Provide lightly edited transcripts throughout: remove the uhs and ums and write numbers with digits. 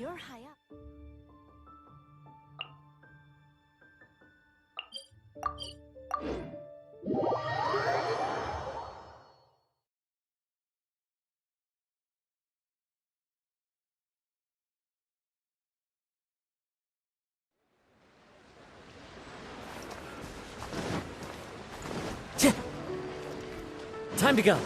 you're high up. Time to go.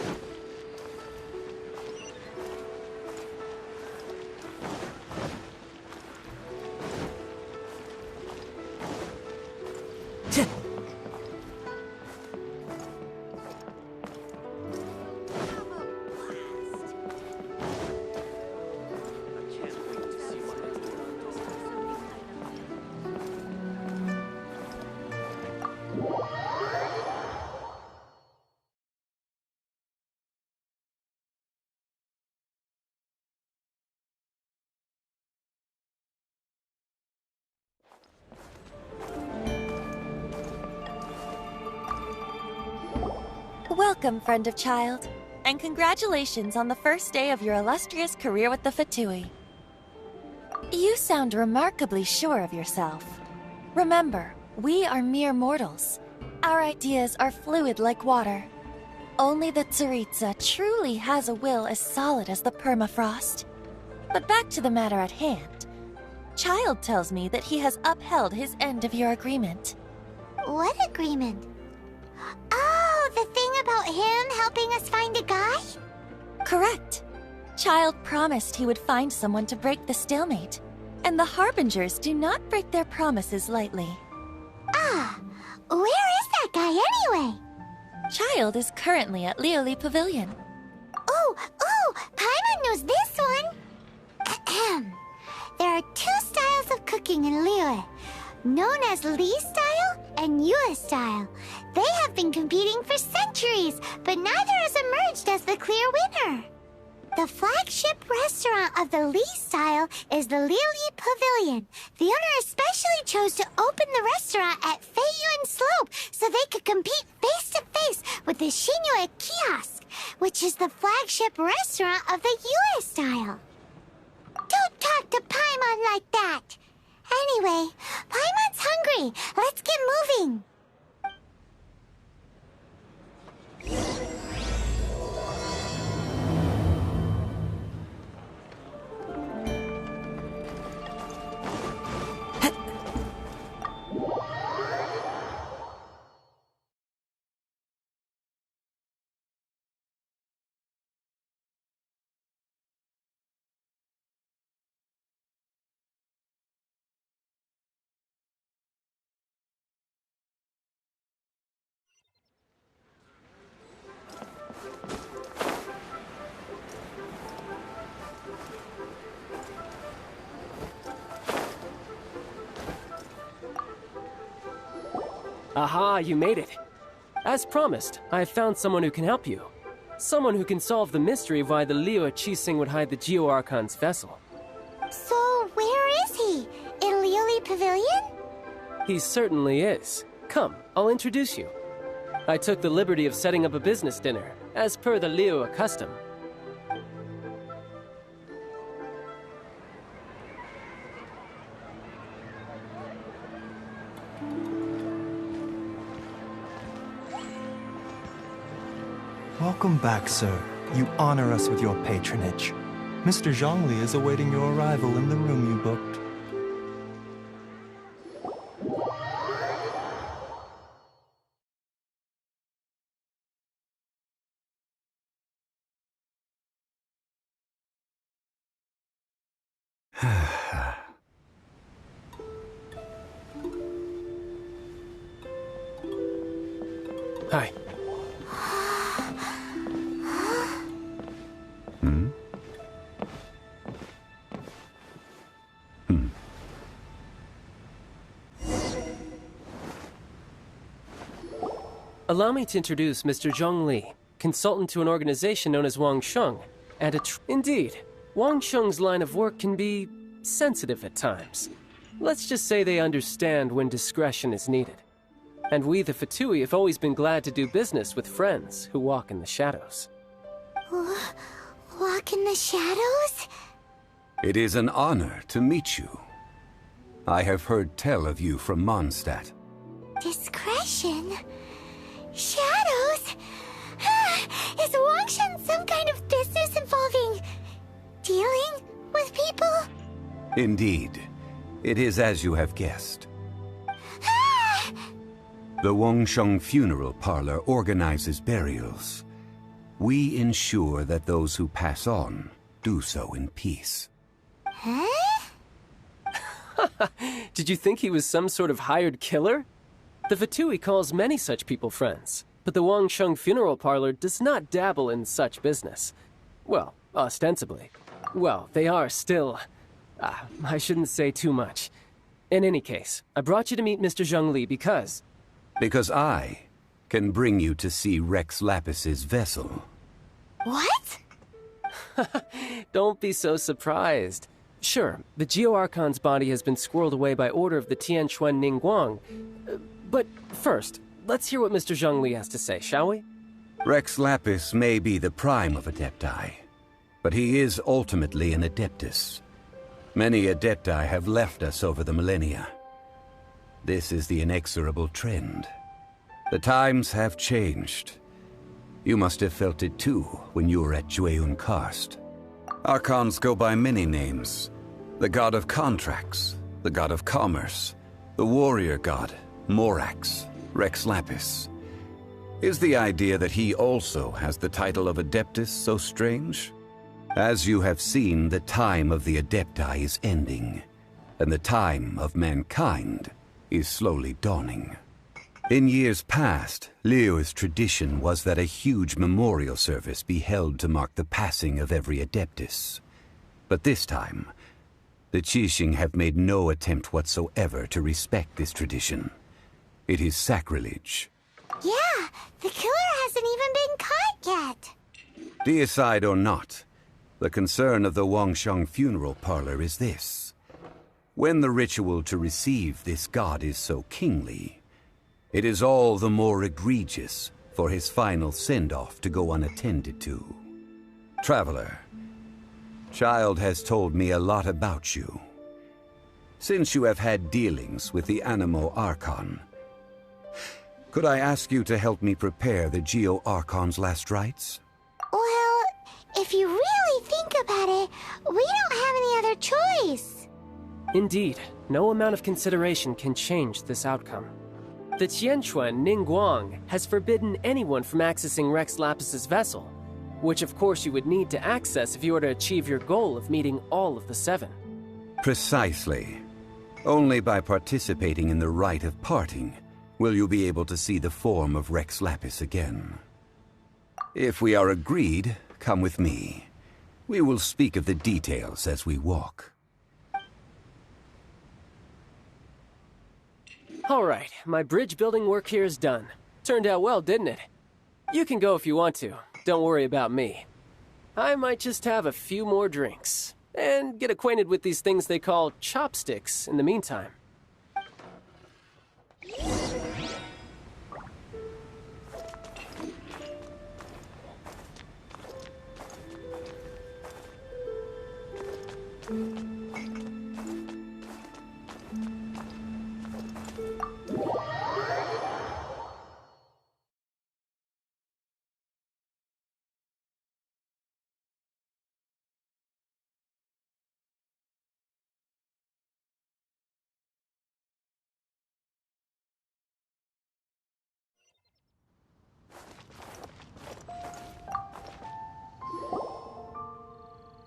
Welcome, friend of child, and congratulations on the first day of your illustrious career with the Fatui. You sound remarkably sure of yourself. Remember, we are mere mortals. Our ideas are fluid like water. Only the Tsaritsa truly has a will as solid as the permafrost. But back to the matter at hand. Child tells me that he has upheld his end of your agreement. What agreement? Oh, the thing about him helping us find a guy? Correct. Child promised he would find someone to break the stalemate. And the Harbingers do not break their promises lightly. Ah, where is that guy anyway? Child is currently at Lioli Pavilion. Oh, Paimon knows this one. Ahem. There are two styles of cooking in Liyue, known as Li style and Yue style. They have been competing for centuries, but neither has emerged as the clear winner. The flagship restaurant of the Li style is the Lioli Pavilion. The owner especially chose to open the restaurant at Feiyuan Slope so they could compete face-to-face with the Shinyue Kiosk, which is the flagship restaurant of the Yue style. Don't talk to Paimon like that. Anyway, Paimon's hungry. Let's get moving. Aha, you made it. As promised, I have found someone who can help you. Someone who can solve the mystery of why the Liyue Qixing would hide the Geo-Archon's vessel. So, where is he? In Lioli Pavilion? He certainly is. Come, I'll introduce you. I took the liberty of setting up a business dinner, as per the Liyue custom. Welcome back, sir. You honor us with your patronage. Mr. Zhongli is awaiting your arrival in the room you booked. Hi. Allow me to introduce Mr. Zhong Li, consultant to an organization known as Wang Sheng, and Indeed, Wang Sheng's line of work can be sensitive at times. Let's just say they understand when discretion is needed. And we, the Fatui, have always been glad to do business with friends who walk in the shadows. Walk in the shadows? It is an honor to meet you. I have heard tell of you from Mondstadt. Discretion? Shadows? Is Wangshun some kind of business involving dealing with people? Indeed. It is as you have guessed. Ah! The Wangshun Funeral Parlor organizes burials. We ensure that those who pass on do so in peace. Huh? Did you think he was some sort of hired killer? The Fatui calls many such people friends, but the Wangshun Funeral Parlor does not dabble in such business. Well, ostensibly. Well, they are still... I shouldn't say too much. In any case, I brought you to meet Mr. Zhongli because... Because I can bring you to see Rex Lapis's vessel. What? Don't be so surprised. Sure, the Geo-Archon's body has been squirreled away by order of the Tianquan Ningguang. But first, let's hear what Mr. Zhongli has to say, shall we? Rex Lapis may be the prime of Adepti, but he is ultimately an Adeptus. Many Adepti have left us over the millennia. This is the inexorable trend. The times have changed. You must have felt it too when you were at Jueyun Karst. Archons go by many names. The god of contracts, the god of commerce, the warrior god, Morax, Rex Lapis. Is the idea that he also has the title of Adeptus so strange? As you have seen, the time of the Adepti is ending, and the time of mankind is slowly dawning. In years past, Liyue's tradition was that a huge memorial service be held to mark the passing of every Adeptus. But this time, the Qixing have made no attempt whatsoever to respect this tradition. It is sacrilege. Yeah, the killer hasn't even been caught yet. Deicide or not, the concern of the Wangshun Funeral Parlor is this. When the ritual to receive this god is so kingly, it is all the more egregious for his final send-off to go unattended to. Traveler, Child has told me a lot about you. Since you have had dealings with the Animo Archon, could I ask you to help me prepare the Geo-Archon's last rites? Well, if you really think about it, we don't have any other choice. Indeed, no amount of consideration can change this outcome. The Tianquan Ningguang has forbidden anyone from accessing Rex Lapis's vessel, which of course you would need to access if you were to achieve your goal of meeting all of the seven. Precisely. Only by participating in the rite of parting will you be able to see the form of Rex Lapis again. If we are agreed, come with me. We will speak of the details as we walk. Alright, my bridge building work here is done. Turned out well, didn't it? You can go if you want to. Don't worry about me. I might just have a few more drinks, and get acquainted with these things they call chopsticks in the meantime.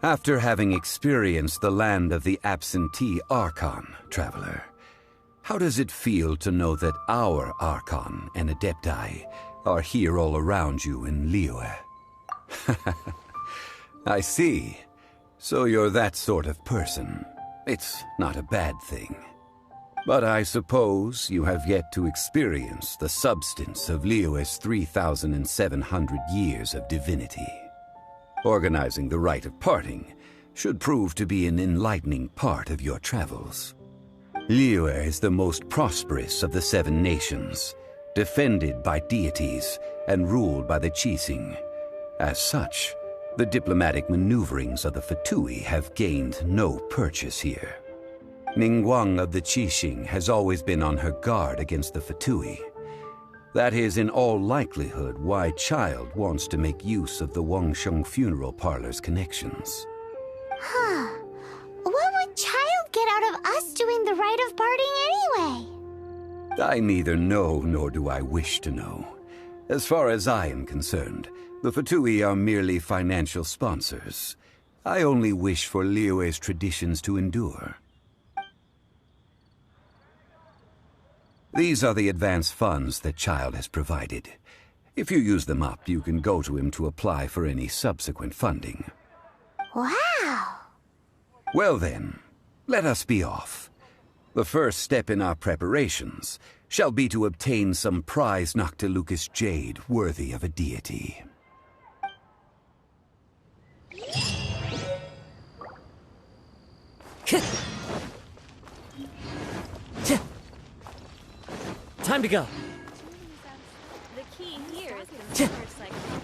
After having experienced the land of the absentee Archon, Traveler, how does it feel to know that our Archon and Adepti are here all around you in Liyue? I see. So you're that sort of person. It's not a bad thing. But I suppose you have yet to experience the substance of Liyue's 3,700 years of divinity. Organizing the rite of parting should prove to be an enlightening part of your travels. Liyue is the most prosperous of the 7 nations, defended by deities and ruled by the Qixing. As such, The diplomatic maneuverings of the Fatui have gained no purchase here. Ningguang of the Qixing has always been on her guard against the Fatui. That is in all likelihood why Child wants to make use of the Wangsheng funeral parlor's connections. Huh. What would Child get out of us doing the rite of parting anyway? I neither know nor do I wish to know. As far as I am concerned, the Fatui are merely financial sponsors. I only wish for Liyue's traditions to endure. These are the advance funds that Child has provided. If you use them up, you can go to him to apply for any subsequent funding. Wow! Well then, let us be off. The first step in our preparations shall be to obtain some prize Noctilucous jade worthy of a deity. Time to go. The key here is consumer psychology.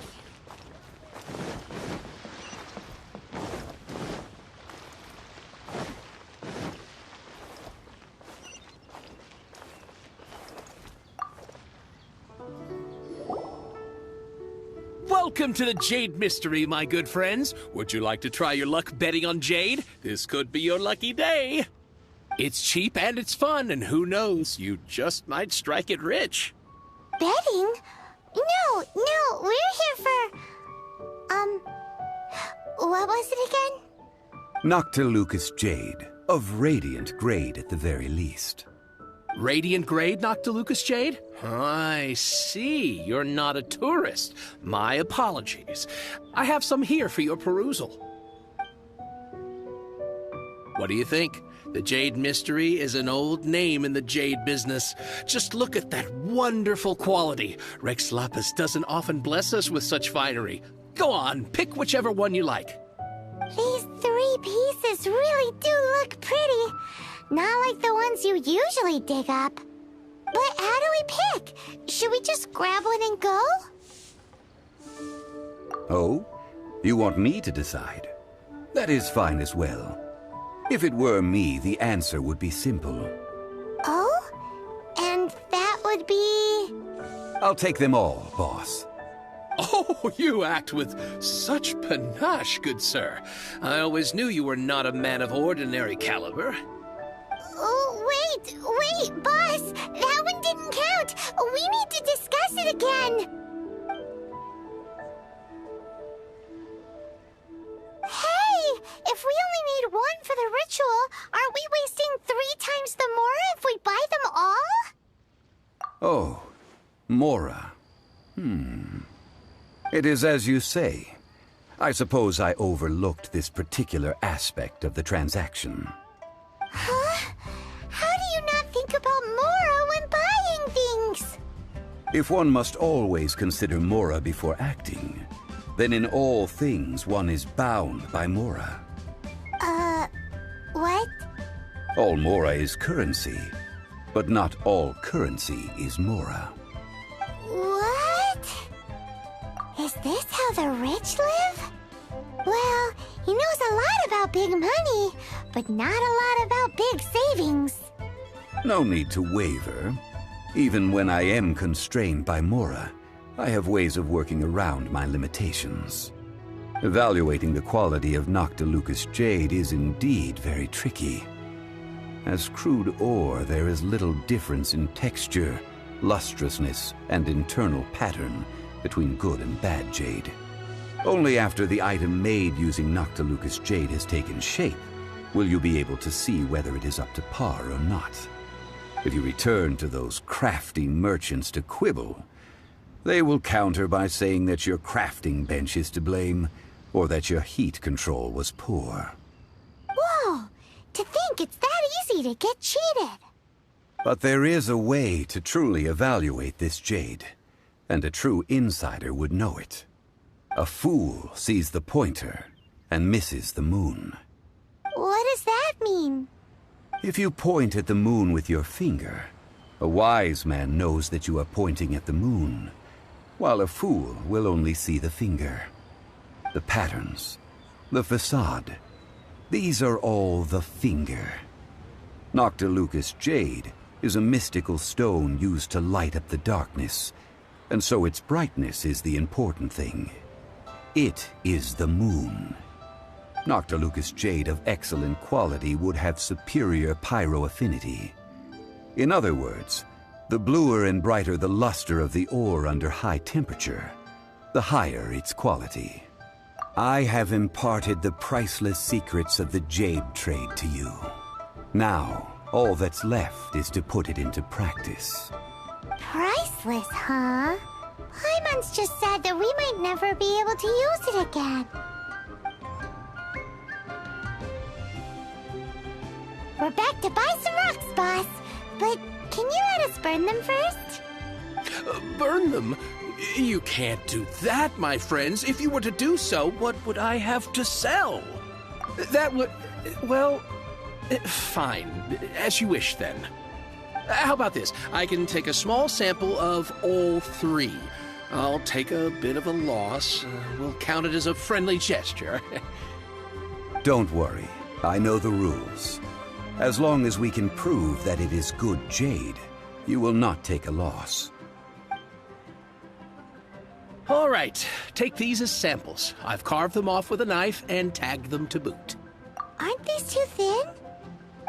Welcome to the Jade Mystery, my good friends. Would you like to try your luck betting on Jade? This could be your lucky day. It's cheap and it's fun, and who knows, you just might strike it rich. Betting? No, we're here for... What was it again? Noctilucous jade, of radiant grade at the very least. Radiant grade, Noctilucous Jade? I see. You're not a tourist. My apologies. I have some here for your perusal. What do you think? The Jade Mystery is an old name in the jade business. Just look at that wonderful quality. Rex Lapis doesn't often bless us with such finery. Go on, pick whichever one you like. These 3 pieces really do look pretty. Not like the ones you usually dig up. But how do we pick? Should we just grab one and go? Oh? You want me to decide? That is fine as well. If it were me, the answer would be simple. Oh? And that would be... I'll take them all, boss. Oh, you act with such panache, good sir. I always knew you were not a man of ordinary caliber. Oh, wait, boss! That one didn't count! We need to discuss it again! Hey! If we only need one for the ritual, aren't we wasting 3 times the Mora if we buy them all? Oh, Mora. It is as you say. I suppose I overlooked this particular aspect of the transaction. Huh? How do you not think about Mora when buying things? If one must always consider Mora before acting, then in all things one is bound by Mora. What? All Mora is currency, but not all currency is Mora. What? Is this how the rich live? Well, he knows a lot about big money, but not a lot about big savings. No need to waver. Even when I am constrained by Mora, I have ways of working around my limitations. Evaluating the quality of Noctilucous jade is indeed very tricky. As crude ore, there is little difference in texture, lustrousness, and internal pattern between good and bad jade. Only after the item made using Noctilucous jade has taken shape will you be able to see whether it is up to par or not. If you return to those crafty merchants to quibble, they will counter by saying that your crafting bench is to blame, or that your heat control was poor. Whoa! To think it's that easy to get cheated! But there is a way to truly evaluate this jade, and a true insider would know it. A fool sees the pointer and misses the moon. What does that mean? If you point at the moon with your finger, a wise man knows that you are pointing at the moon, while a fool will only see the finger. the patterns, the facade. These are all the finger. Noctilucous jade is a mystical stone used to light up the darkness, and so its brightness is the important thing. It is the moon. Noctilucous jade of excellent quality would have superior pyro affinity. In other words, the bluer and brighter the luster of the ore under high temperature, the higher its quality. I have imparted the priceless secrets of the jade trade to you. Now, all that's left is to put it into practice. Priceless, huh? Paimon's just sad that we might never be able to use it again. We're back to buy some rocks, boss. But can you let us burn them first? Burn them? You can't do that, my friends. If you were to do so, what would I have to sell? That would... well... fine. As you wish, then. How about this? I can take a small sample of all three. I'll take a bit of a loss. We'll count it as a friendly gesture. Don't worry. I know the rules. As long as we can prove that it is good jade, you will not take a loss. All right, take these as samples. I've carved them off with a knife and tagged them to boot. Aren't these too thin?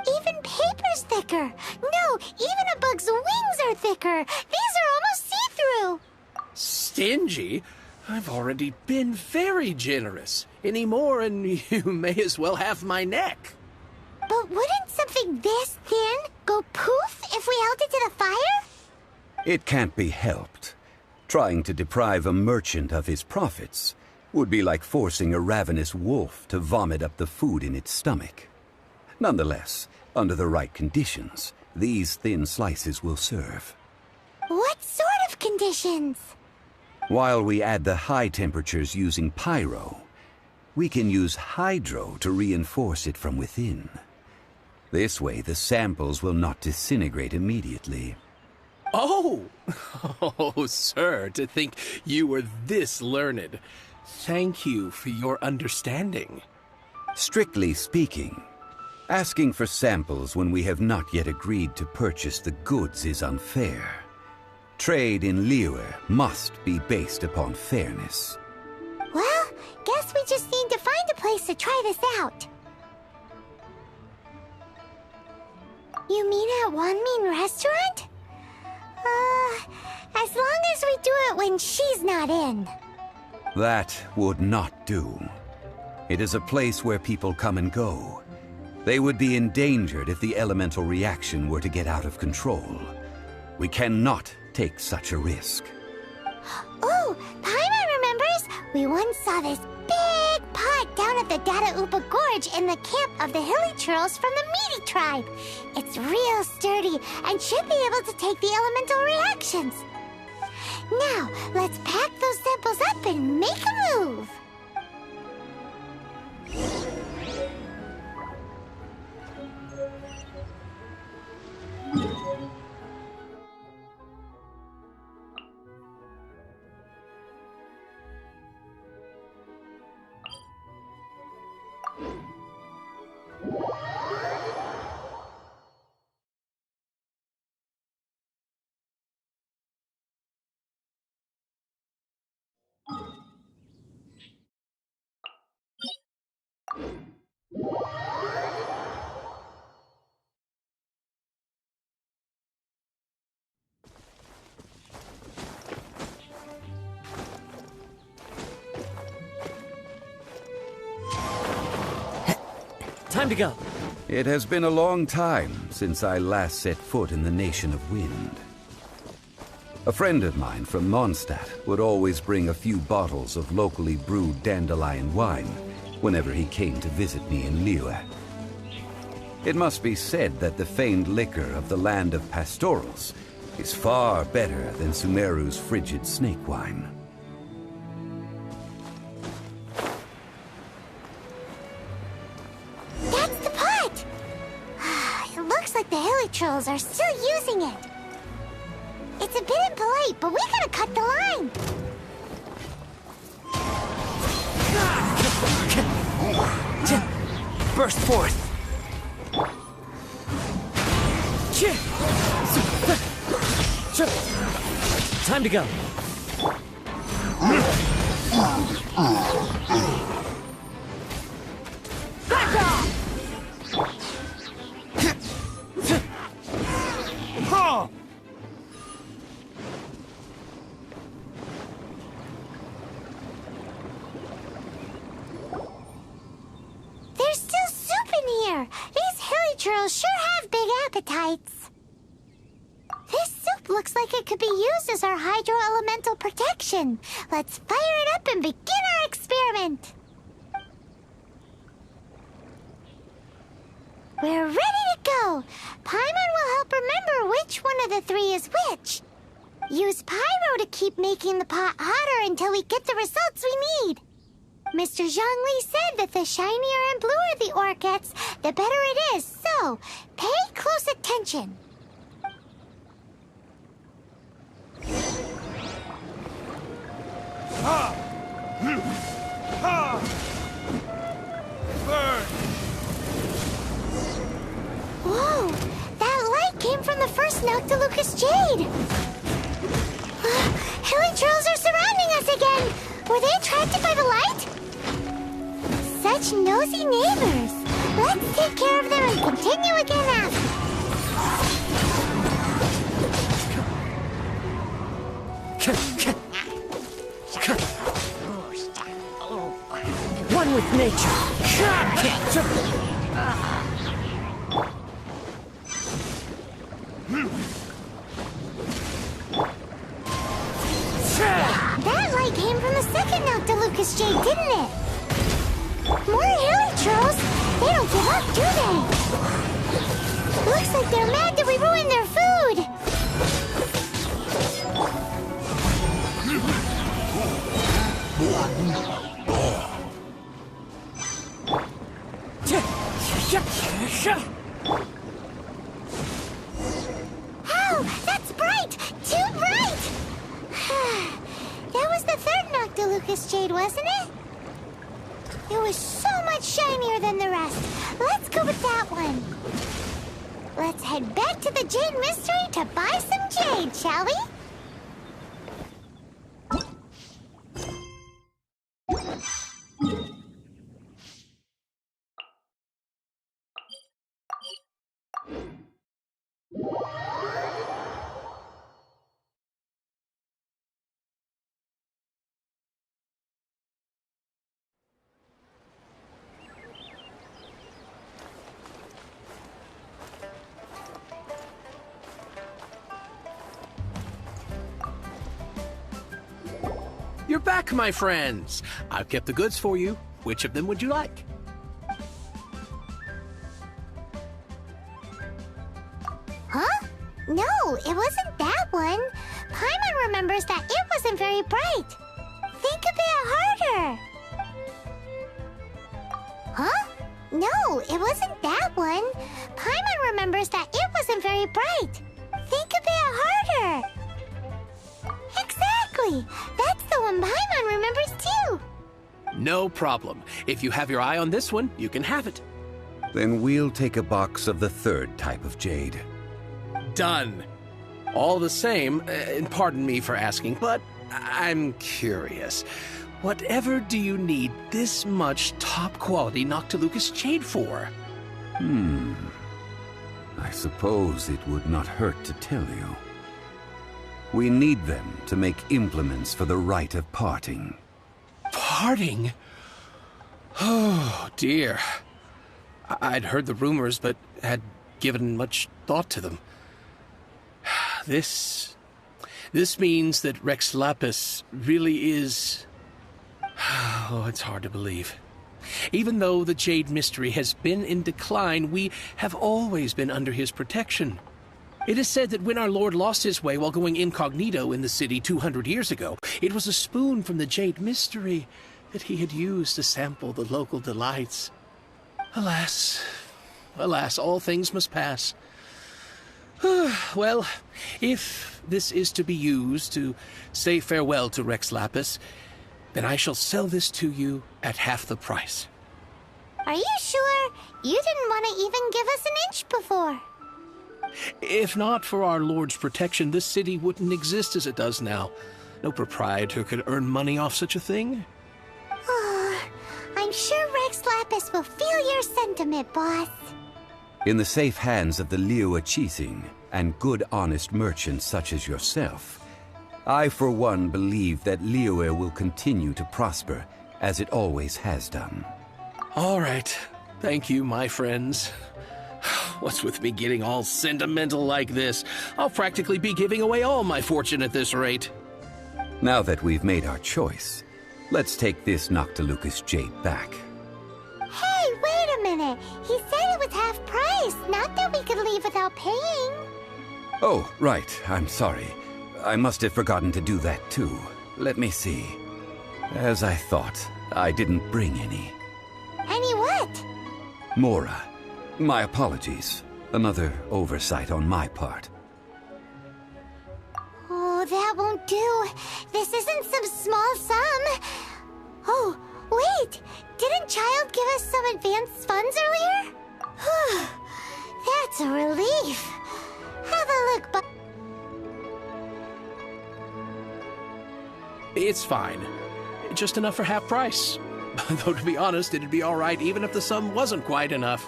Even paper's thicker. No, even a bug's wings are thicker. These are almost see-through. Stingy? I've already been very generous. Any more and you may as well have my neck. But wouldn't something this thin go poof if we held it to the fire? It can't be helped. Trying to deprive a merchant of his profits would be like forcing a ravenous wolf to vomit up the food in its stomach. Nonetheless, under the right conditions, these thin slices will serve. What sort of conditions? While we add the high temperatures using pyro, we can use hydro to reinforce it from within. This way, the samples will not disintegrate immediately. Oh! Oh, sir, to think you were this learned. Thank you for your understanding. Strictly speaking, asking for samples when we have not yet agreed to purchase the goods is unfair. Trade in Liyue must be based upon fairness. Well, guess we just need to find a place to try this out. You mean at One Mean Restaurant? As long as we do it when she's not in. That would not do. It is a place where people come and go. They would be endangered if the elemental reaction were to get out of control. We cannot take such a risk. Oh, Paimon remembers! We once saw this big pot down at the Data Upa Gorge in the camp of the Hilly Churls from the Meaty tribe. It's real sturdy and should be able to take the elemental reactions. Now, let's pack those samples up and make a move. Time to go. It has been a long time since I last set foot in the Nation of Wind. A friend of mine from Mondstadt would always bring a few bottles of locally brewed dandelion wine whenever he came to visit me in Liyue. It must be said that the famed liquor of the land of pastorals is far better than Sumeru's frigid snake wine. That's the pot! It looks like the Hilly Trolls are still using it. It's a bit impolite, but we gotta cut the line. Burst forth! Time to go. Back off! There's still soup in here. These hilly churls sure have big appetites. This soup looks like it could be used as our hydro-elemental protection. Let's fire it up and begin our experiment. We're ready to go. Paimon will help remember which one of the three is which. Use pyro to keep making the pot hotter until we get the results we need. Mr. Zhongli said that the shinier and bluer the ore gets, the better it is. So, pay close attention. Whoa! That light came from the first Noctilucous Jade! Hilly Trolls are surrounding us again! Were they attracted by the light? Such nosy neighbors! Let's take care of them and continue again after. One with nature. That light came from the second Noctilucous Jade, didn't it? More hilly trolls? They don't give up, do they? Looks like they're mad that we ruined their food. Oh, that's bright! Too bright! That was the third Noctilucous Jade, wasn't it? It was so much shinier than the rest. Let's go with that one. Let's head back to the Jade Mystery to buy some jade, shall we? You're back, my friends. I've kept the goods for you. Which of them would you like? Huh? No, it wasn't that one. Paimon remembers that it wasn't very bright. Think a bit harder. Huh? No, it wasn't that one. Paimon remembers that it wasn't very bright. Think a bit harder. Exactly. That's the one Paimon remembers too. No problem. If you have your eye on this one, you can have it. Then we'll take a box of the third type of jade. Done. All the same, and pardon me for asking, but I'm curious. Whatever do you need this much top-quality Noctilucous Jade for? I suppose it would not hurt to tell you. We need them to make implements for the rite of parting. Parting? Oh, dear. I'd heard the rumors, but had given much thought to them. This means that Rex Lapis really is... Oh, it's hard to believe. Even though the Jade Mystery has been in decline, we have always been under his protection. It is said that when our Lord lost his way while going incognito in the city 200 years ago, it was a spoon from the Jade Mystery that he had used to sample the local delights. Alas, alas, all things must pass. Well, if this is to be used to say farewell to Rex Lapis, then I shall sell this to you at half the price. Are you sure? You didn't want to even give us an inch before. If not for our Lord's protection, this city wouldn't exist as it does now. No proprietor could earn money off such a thing. Oh, I'm sure Rex Lapis will feel your sentiment, boss. In the safe hands of the Liyue Qixing and good honest merchants such as yourself, I for one believe that Liyue will continue to prosper as it always has done. All right. Thank you, my friends. What's with me getting all sentimental like this? I'll practically be giving away all my fortune at this rate. Now that we've made our choice, let's take this Noctilucous jade back. Hey, wait a minute. He said it was half price, not that we could leave without paying. Oh, right. I'm sorry. I must have forgotten to do that too. Let me see. As I thought, I didn't bring any. Any what? Mora. My apologies. Another oversight on my part. Oh, that won't do. This isn't some small sum. Oh, wait! Didn't Child give us some advanced funds earlier? That's a relief. Have a look, but It's fine. Just enough for half price. Though to be honest, it'd be all right even if the sum wasn't quite enough.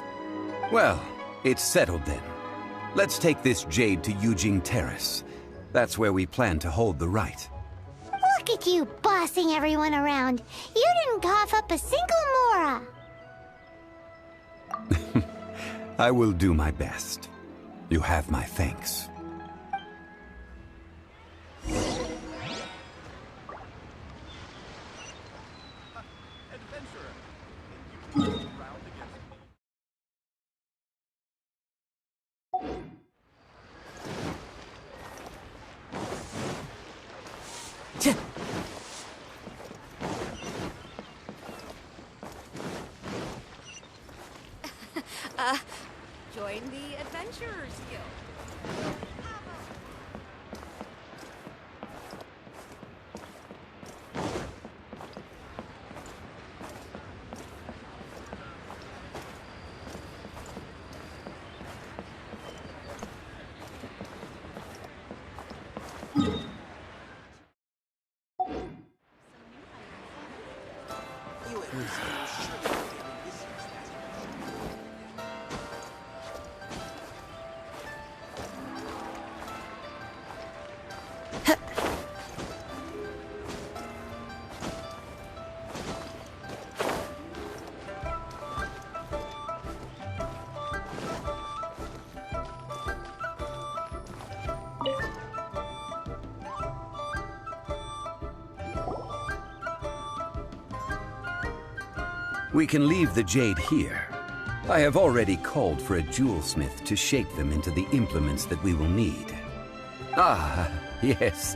Well, it's settled then. Let's take this jade to Yujing Terrace. That's where we plan to hold the rite. look at you bossing everyone around. You didn't cough up a single Mora. I will do my best. You have my thanks. Join the Adventurers Guild. We can leave the jade here. I have already called for a jewelsmith to shape them into the implements that we will need. Ah, yes.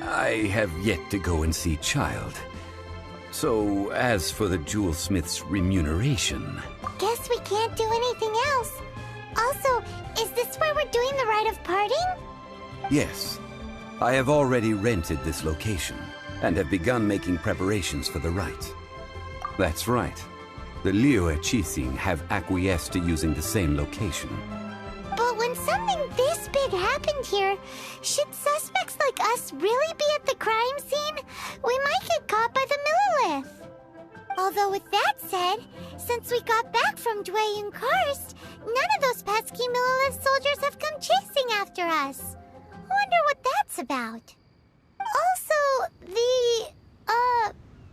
I have yet to go and see Child. So, as for the jewelsmith's remuneration... Guess we can't do anything else. Also, is this where we're doing the rite of parting? Yes. I have already rented this location, and have begun making preparations for the rite. That's right. The Liyue Qixing have acquiesced to using the same location. But when something this big happened here, should suspects like us really be at the crime scene? We might get caught by the Millilith. Although with that said, since we got back from Dway and Karst, none of those pesky Millilith soldiers have come chasing after us. Wonder what that's about. Also, the,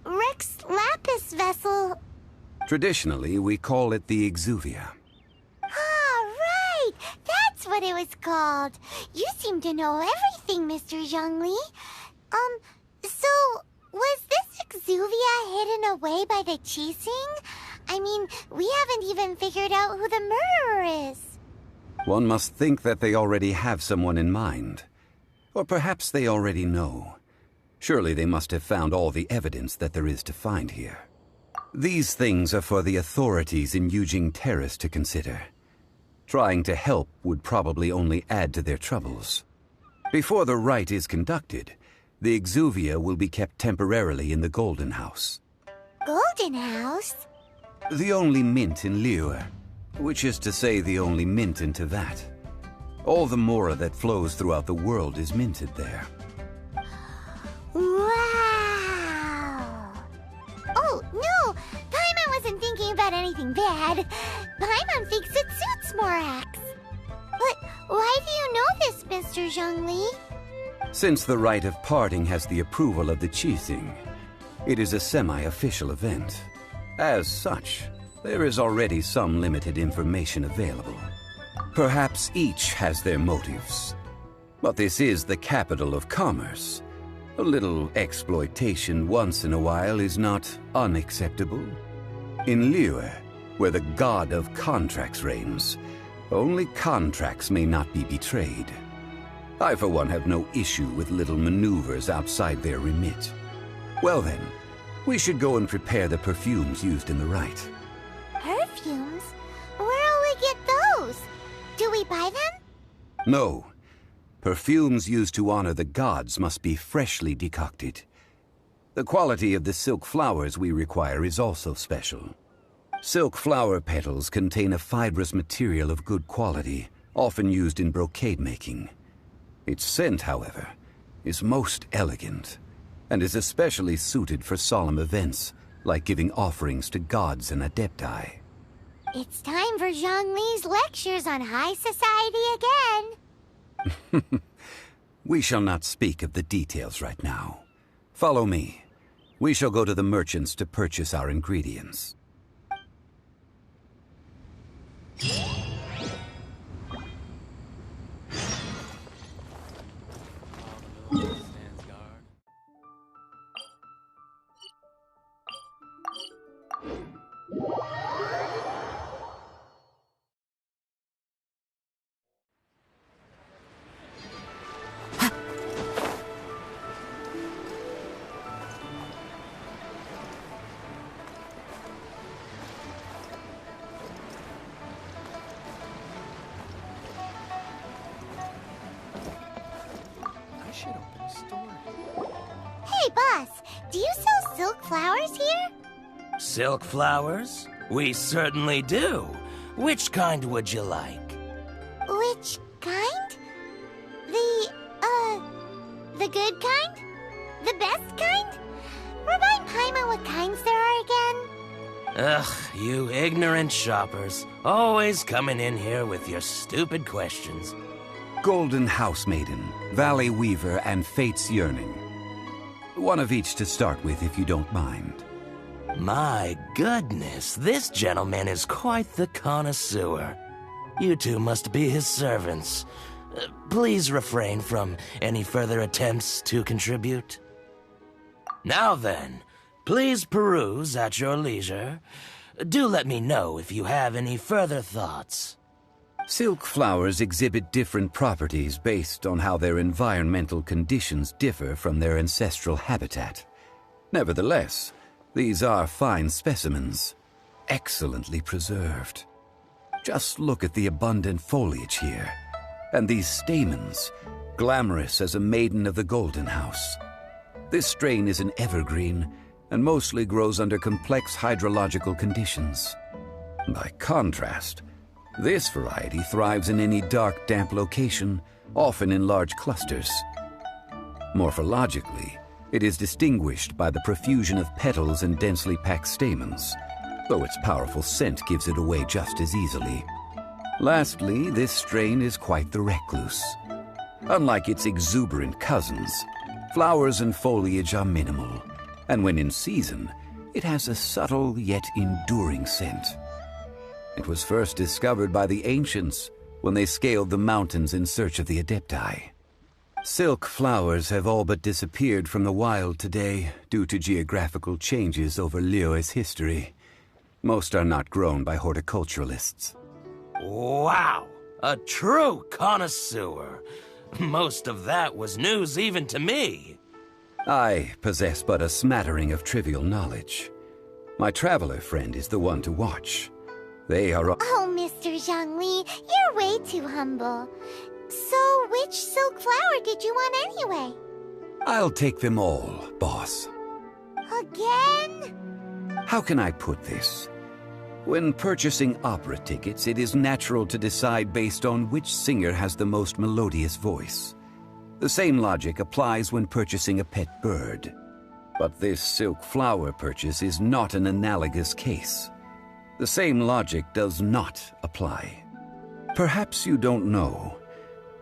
Rex Lapis vessel... Traditionally, we call it the Exuvia. Ah, right! That's what it was called. You seem to know everything, Mr. Zhongli. So, was this Exuvia hidden away by the Qixing? I mean, we haven't even figured out who the murderer is. One must think that they already have someone in mind. Or perhaps they already know. Surely they must have found all the evidence that there is to find here. These things are for the authorities in Yujing Terrace to consider. Trying to help would probably only add to their troubles. Before the rite is conducted, the Exuvia will be kept temporarily in the Golden House. Golden House? The only mint in Liyue, which is to say the only mint in Teyvat. All the mora that flows throughout the world is minted there. Wow! Oh, no! Paimon wasn't thinking about anything bad. Paimon thinks it suits Morax. But why do you know this, Mr. Zhongli? Since the rite of parting has the approval of the Qixing, it is a semi-official event. As such, there is already some limited information available. Perhaps each has their motives. But this is the capital of commerce. A little exploitation once in a while is not unacceptable. In Liyue, where the god of contracts reigns, only contracts may not be betrayed. I, for one, have no issue with little maneuvers outside their remit. Well then, we should go and prepare the perfumes used in the rite. Perfumes? Where'll we get those? Do we buy them? No. Perfumes used to honor the gods must be freshly decocted. The quality of the silk flowers we require is also special. Silk flower petals contain a fibrous material of good quality, often used in brocade making. Its scent, however, is most elegant, and is especially suited for solemn events, like giving offerings to gods and adepti. It's time for Zhongli's lectures on high society again. We shall not speak of the details right now. Follow me. We shall go to the merchants to purchase our ingredients. Hey, boss, do you sell silk flowers here? Silk flowers? We certainly do. Which kind would you like? Which kind? The good kind? The best kind? Remind Paimon what kinds there are again. Ugh, you ignorant shoppers. Always coming in here with your stupid questions. Golden House Maiden, Valley Weaver, and Fate's Yearning. One of each to start with, if you don't mind. My goodness, this gentleman is quite the connoisseur. You two must be his servants. Please refrain from any further attempts to contribute. Now then, please peruse at your leisure. Do let me know if you have any further thoughts. Silk flowers exhibit different properties based on how their environmental conditions differ from their ancestral habitat. Nevertheless, these are fine specimens, excellently preserved. Just look at the abundant foliage here, and these stamens, glamorous as a maiden of the Golden House. This strain is an evergreen, and mostly grows under complex hydrological conditions. By contrast, this variety thrives in any dark, damp location, often in large clusters. Morphologically, it is distinguished by the profusion of petals and densely packed stamens, though its powerful scent gives it away just as easily. Lastly, this strain is quite the recluse. Unlike its exuberant cousins, flowers and foliage are minimal, and when in season, it has a subtle yet enduring scent. It was first discovered by the ancients when they scaled the mountains in search of the adepti. Silk flowers have all but disappeared from the wild today due to geographical changes over Liyue's history. Most are not grown by horticulturalists. Wow! A true connoisseur. Most of that was news even to me. I possess but a smattering of trivial knowledge. My traveler friend is the one to watch. They are all— Oh, Mr. Zhongli, you're way too humble. So, which silk flower did you want anyway? I'll take them all, boss. Again? How can I put this? When purchasing opera tickets, it is natural to decide based on which singer has the most melodious voice. The same logic applies when purchasing a pet bird. But this silk flower purchase is not an analogous case. The same logic does not apply. Perhaps you don't know.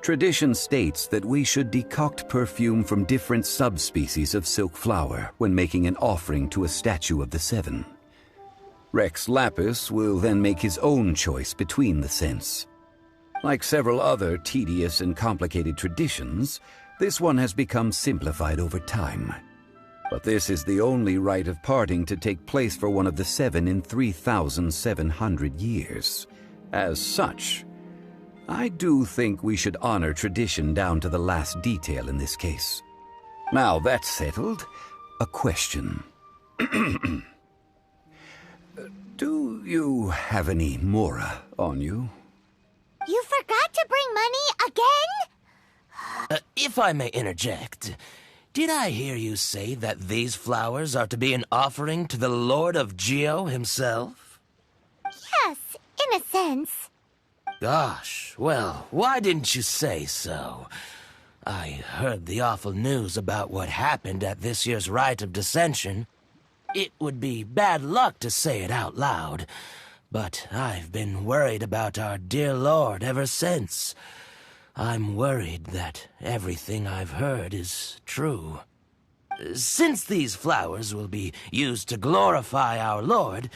Tradition states that we should decoct perfume from different subspecies of silk flower when making an offering to a statue of the seven. Rex Lapis will then make his own choice between the scents. Like several other tedious and complicated traditions, this one has become simplified over time. But this is the only rite of parting to take place for one of the seven in 3,700 years. As such, I do think we should honor tradition down to the last detail in this case. Now that's settled, a question. Do you have any mora on you? You forgot to bring money again? If I may interject, did I hear you say that these flowers are to be an offering to the Lord of Geo himself? Yes, in a sense. Gosh, well, why didn't you say so? I heard the awful news about what happened at this year's Rite of Dissension. It would be bad luck to say it out loud, but I've been worried about our dear Lord ever since. I'm worried that everything I've heard is true. Since these flowers will be used to glorify our Lord,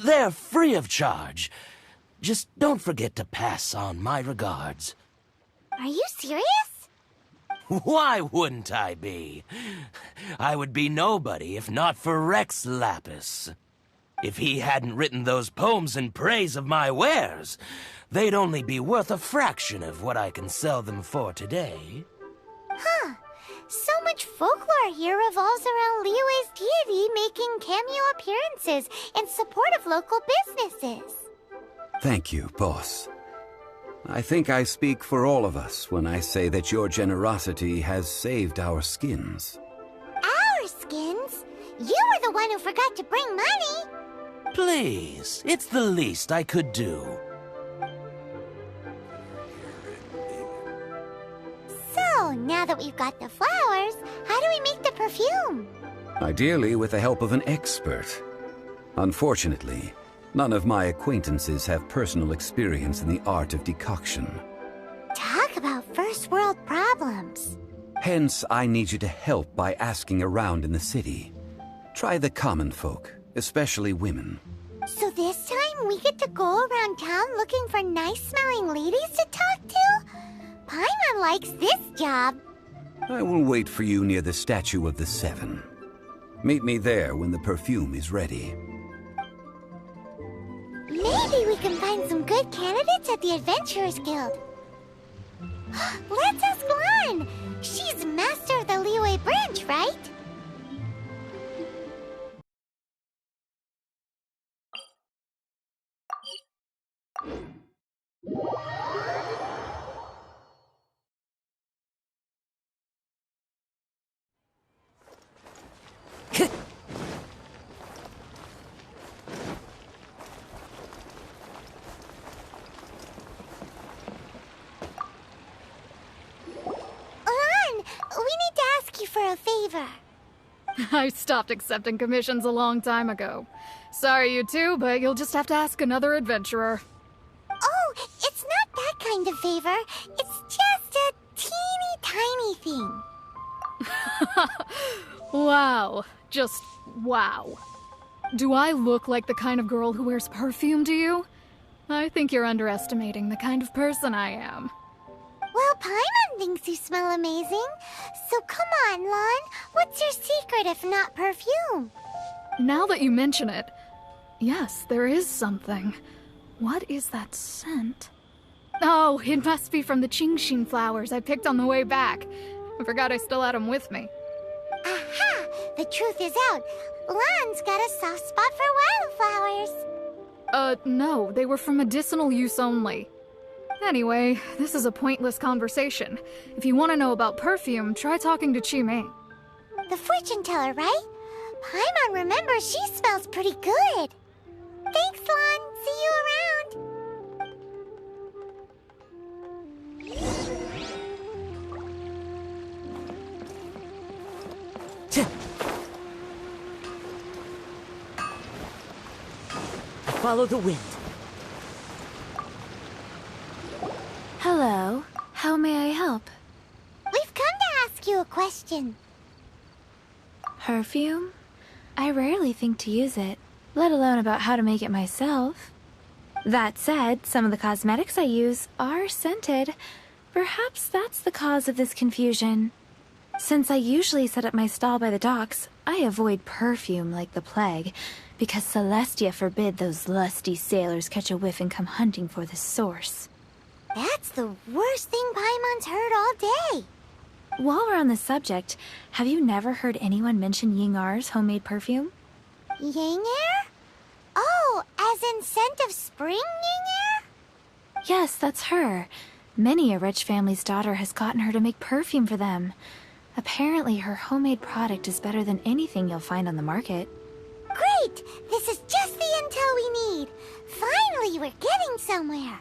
they're free of charge. Just don't forget to pass on my regards. Are you serious? Why wouldn't I be? I would be nobody if not for Rex Lapis. If he hadn't written those poems in praise of my wares, they'd only be worth a fraction of what I can sell them for today. Huh. So much folklore here revolves around Liyue's deity making cameo appearances in support of local businesses. Thank you, boss. I think I speak for all of us when I say that your generosity has saved our skins. Our skins? You were the one who forgot to bring money. Please, it's the least I could do. So, now that we've got the flowers, how do we make the perfume? Ideally with the help of an expert. Unfortunately, none of my acquaintances have personal experience in the art of decoction. Talk about first world problems. Hence, I need you to help by asking around in the city. Try the common folk, especially women. So this time we get to go around town looking for nice-smelling ladies to talk to? Paimon likes this job. I will wait for you near the statue of the Seven. Meet me there when the perfume is ready. Maybe we can find some good candidates at the Adventurers Guild. Let's ask Lan. She's master of the Liyue branch, right? For a favor. I stopped accepting commissions a long time ago. Sorry, you two, but you'll just have to ask another adventurer. Oh, it's not that kind of favor. It's just a teeny tiny thing. Wow. Just wow. Do I look like the kind of girl who wears perfume to you? I think you're underestimating the kind of person I am. Well, Paimon thinks you smell amazing. So come on, Lan. What's your secret if not perfume? Now that you mention it, yes, there is something. What is that scent? Oh, it must be from the Qingshin flowers I picked on the way back. I forgot I still had them with me. Aha! The truth is out. Lan's got a soft spot for wildflowers. No, they were for medicinal use only. Anyway, this is a pointless conversation. If you want to know about perfume, try talking to Qimei. The fortune teller, right? Paimon remembers she smells pretty good. Thanks, Lan. follow the wind. Hello. How may I help? We've come to ask you a question. Perfume? I rarely think to use it, let alone about how to make it myself. That said, some of the cosmetics I use are scented. Perhaps that's the cause of this confusion. Since I usually set up my stall by the docks, I avoid perfume like the plague, because Celestia forbid those lusty sailors catch a whiff and come hunting for the source. That's the worst thing Paimon's heard all day. While we're on the subject, have you never heard anyone mention Yingar's homemade perfume? Yingar? Oh, as in scent of spring Yingar? Yes, that's her. Many a rich family's daughter has gotten her to make perfume for them. Apparently, her homemade product is better than anything you'll find on the market. Great! This is just the intel we need. Finally, we're getting somewhere.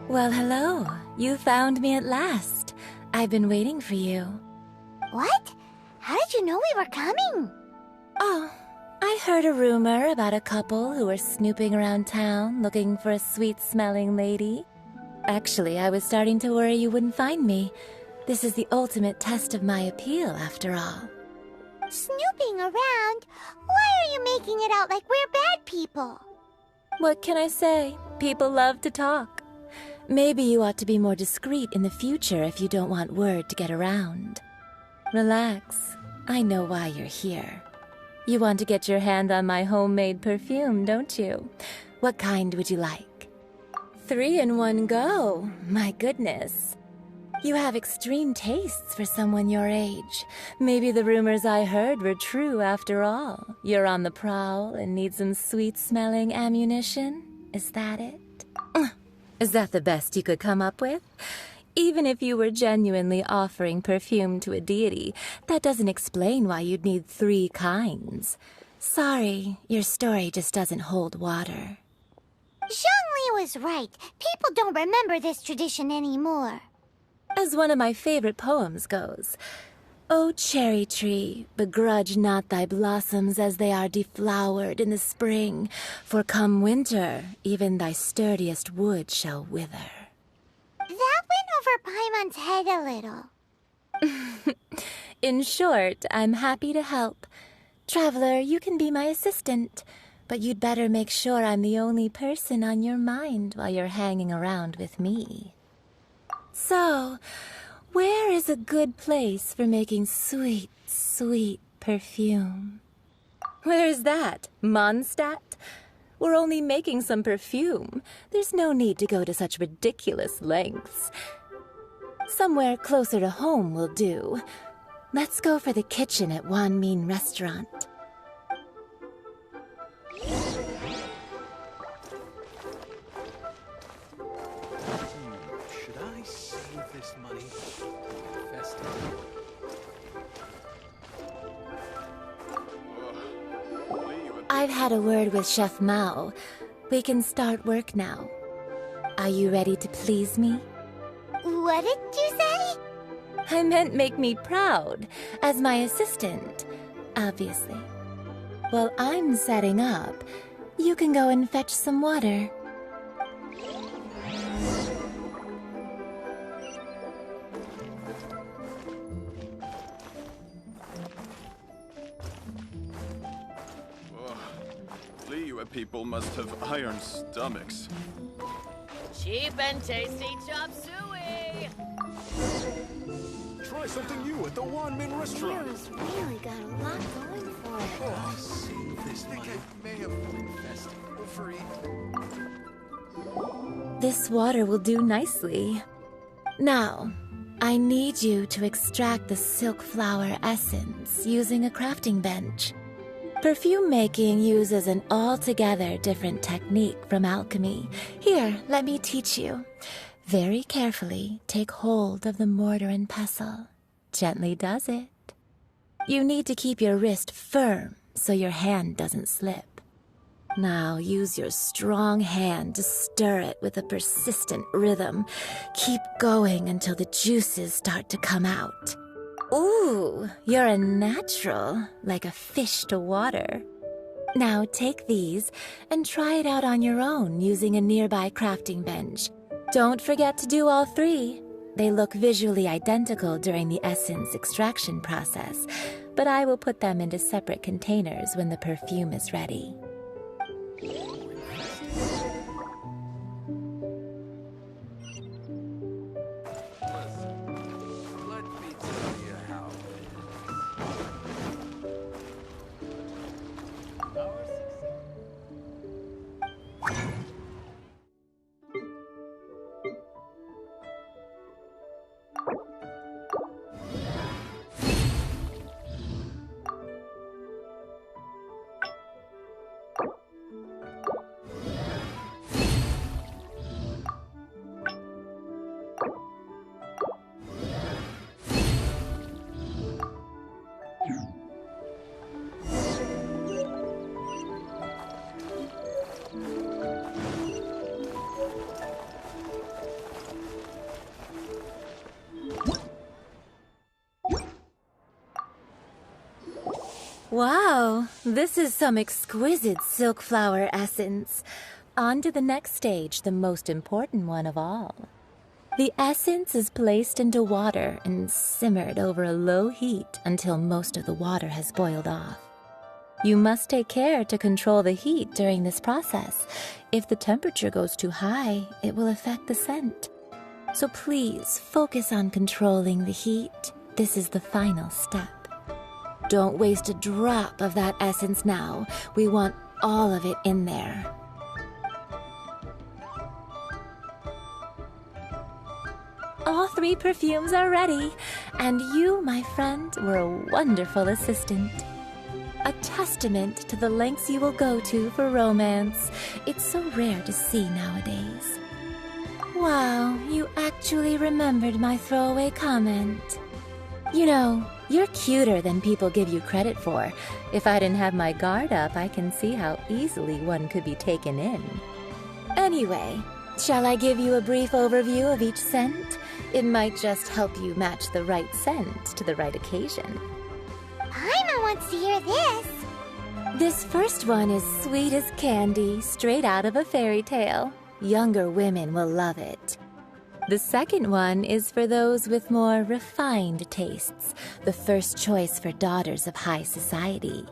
Well, hello. You found me at last. I've been waiting for you. What? How did you know we were coming? Oh, I heard a rumor about a couple who were snooping around town looking for a sweet-smelling lady. Actually, I was starting to worry you wouldn't find me. This is the ultimate test of my appeal, after all. Snooping around? Why are you making it out like we're bad people? What can I say? People love to talk. Maybe you ought to be more discreet in the future if you don't want word to get around. Relax. I know why you're here. You want to get your hand on my homemade perfume, don't you? What kind would you like? 3 in one go. My goodness. You have extreme tastes for someone your age. Maybe the rumors I heard were true after all. You're on the prowl and need some sweet-smelling ammunition? Is that it? Is that the best you could come up with? Even if you were genuinely offering perfume to a deity, that doesn't explain why you'd need 3 kinds. Sorry, your story just doesn't hold water. Zhongli was right. People don't remember this tradition anymore. As one of my favorite poems goes, O cherry tree, begrudge not thy blossoms as they are deflowered in the spring, for come winter, even thy sturdiest wood shall wither. That went over Paimon's head a little. In short, I'm happy to help. Traveler, you can be my assistant, but you'd better make sure I'm the only person on your mind while you're hanging around with me. So, where is a good place for making sweet, sweet perfume? Where is that? Mondstadt? We're only making some perfume. There's no need to go to such ridiculous lengths. Somewhere closer to home will do. Let's go for the kitchen at Wan Min Restaurant. Should I save this money? I've had a word with Chef Mao. We can start work now. Are you ready to please me? What did you say? I meant make me proud, as my assistant, obviously. While I'm setting up, you can go and fetch some water. Liyue people must have iron stomachs. Cheap and tasty chop suey! Try something new at the Wan Min restaurant. Hero's really got a lot going for it. Oh, save this money. I may have infested overeat. This water will do nicely. Now, I need you to extract the silk flower essence using a crafting bench. Perfume making uses an altogether different technique from alchemy. Here, let me teach you. Very carefully take hold of the mortar and pestle. gently does it. You need to keep your wrist firm so your hand doesn't slip. Now use your strong hand to stir it with a persistent rhythm. Keep going until the juices start to come out. Ooh, you're a natural, like a fish to water. Now take these and try it out on your own using a nearby crafting bench. Don't forget to do all three. They look visually identical during the essence extraction process, but I will put them into separate containers when the perfume is ready. Let me tell you how Wow, this is some exquisite silk flower essence. On to the next stage, the most important one of all. The essence is placed into water and simmered over a low heat until most of the water has boiled off. You must take care to control the heat during this process. If the temperature goes too high, it will affect the scent. So please focus on controlling the heat. This is the final step. Don't waste a drop of that essence now. We want all of it in there. All three perfumes are ready, and you, my friend, were a wonderful assistant. A testament to the lengths you will go to for romance. It's so rare to see nowadays. Wow, you actually remembered my throwaway comment. You know, you're cuter than people give you credit for. If I didn't have my guard up, I can see how easily one could be taken in. Anyway, shall I give you a brief overview of each scent? It might just help you match the right scent to the right occasion. Paimon wants to hear this. This first one is sweet as candy, straight out of a fairy tale. Younger women will love it. The second one is for those with more refined tastes, the first choice for daughters of high society.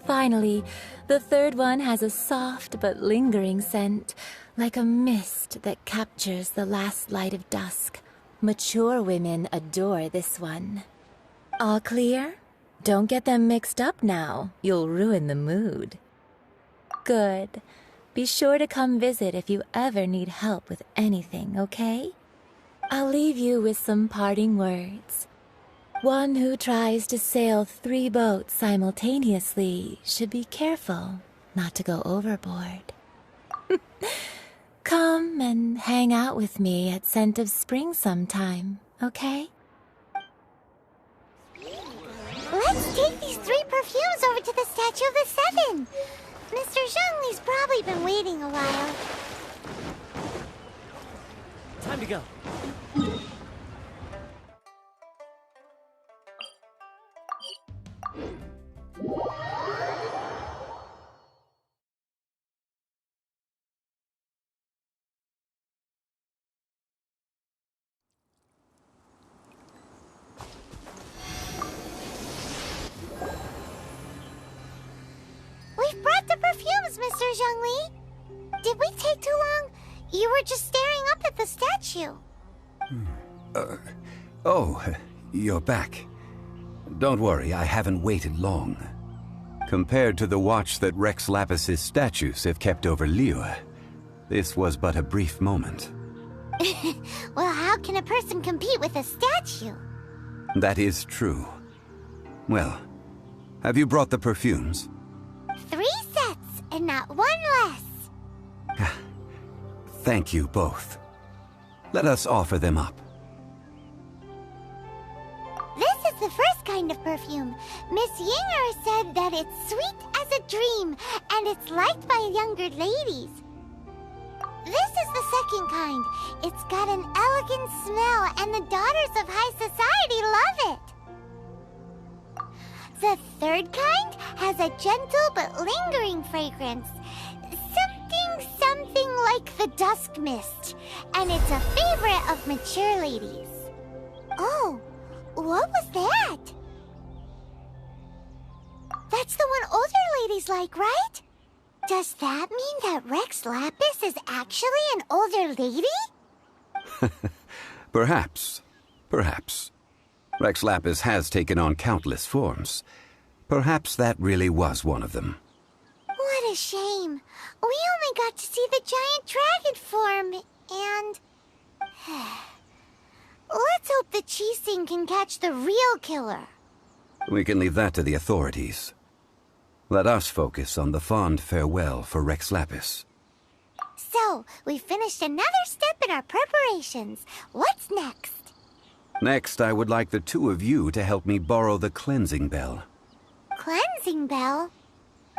Finally, the third one has a soft but lingering scent, like a mist that captures the last light of dusk. Mature women adore this one. All clear? Don't get them mixed up now. You'll ruin the mood. Good. Be sure to come visit if you ever need help with anything, okay? I'll leave you with some parting words. One who tries to sail 3 boats simultaneously should be careful not to go overboard. Come and hang out with me at Scent of Spring sometime, okay? Let's take these 3 perfumes over to the Statue of the Seven. Mr. Zhongli's probably been waiting a while. Time to go. We've brought the perfumes, Mr. Zhongli. Did we take too long? You were just staring up at the statue. Oh, you're back. Don't worry, I haven't waited long. Compared to the watch that Rex Lapis's statues have kept over Liyue, this was but a brief moment. Well, how can a person compete with a statue? That is true. Well, have you brought the perfumes? 3 sets, and not 1 less. Thank you both. Let us offer them up. This kind of perfume. Miss Yinger said that it's sweet as a dream, and it's liked by younger ladies. This is the second kind. It's got an elegant smell, and the daughters of high society love it. The third kind has a gentle but lingering fragrance. Something like the dusk mist, and it's a favorite of mature ladies. Oh, what was that? That's the one older ladies like, right? Does that mean that Rex Lapis is actually an older lady? Perhaps. Perhaps. Rex Lapis has taken on countless forms. Perhaps that really was one of them. What a shame. We only got to see the giant dragon form, and... Let's hope the Chising can catch the real killer. We can leave that to the authorities. Let us focus on the fond farewell for Rex Lapis. So, we finished another step in our preparations. What's next? Next, I would like the two of you to help me borrow the cleansing bell. Cleansing bell?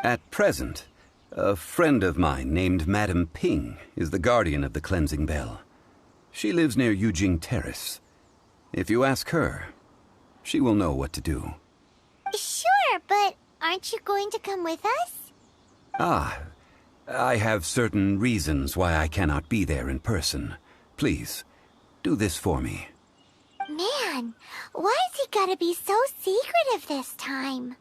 At present, a friend of mine named Madame Ping is the guardian of the cleansing bell. She lives near Yujing Terrace. If you ask her, she will know what to do. Sure, but aren't you going to come with us? Ah, I have certain reasons why I cannot be there in person. Please, do this for me. Man, why's he gotta be so secretive this time?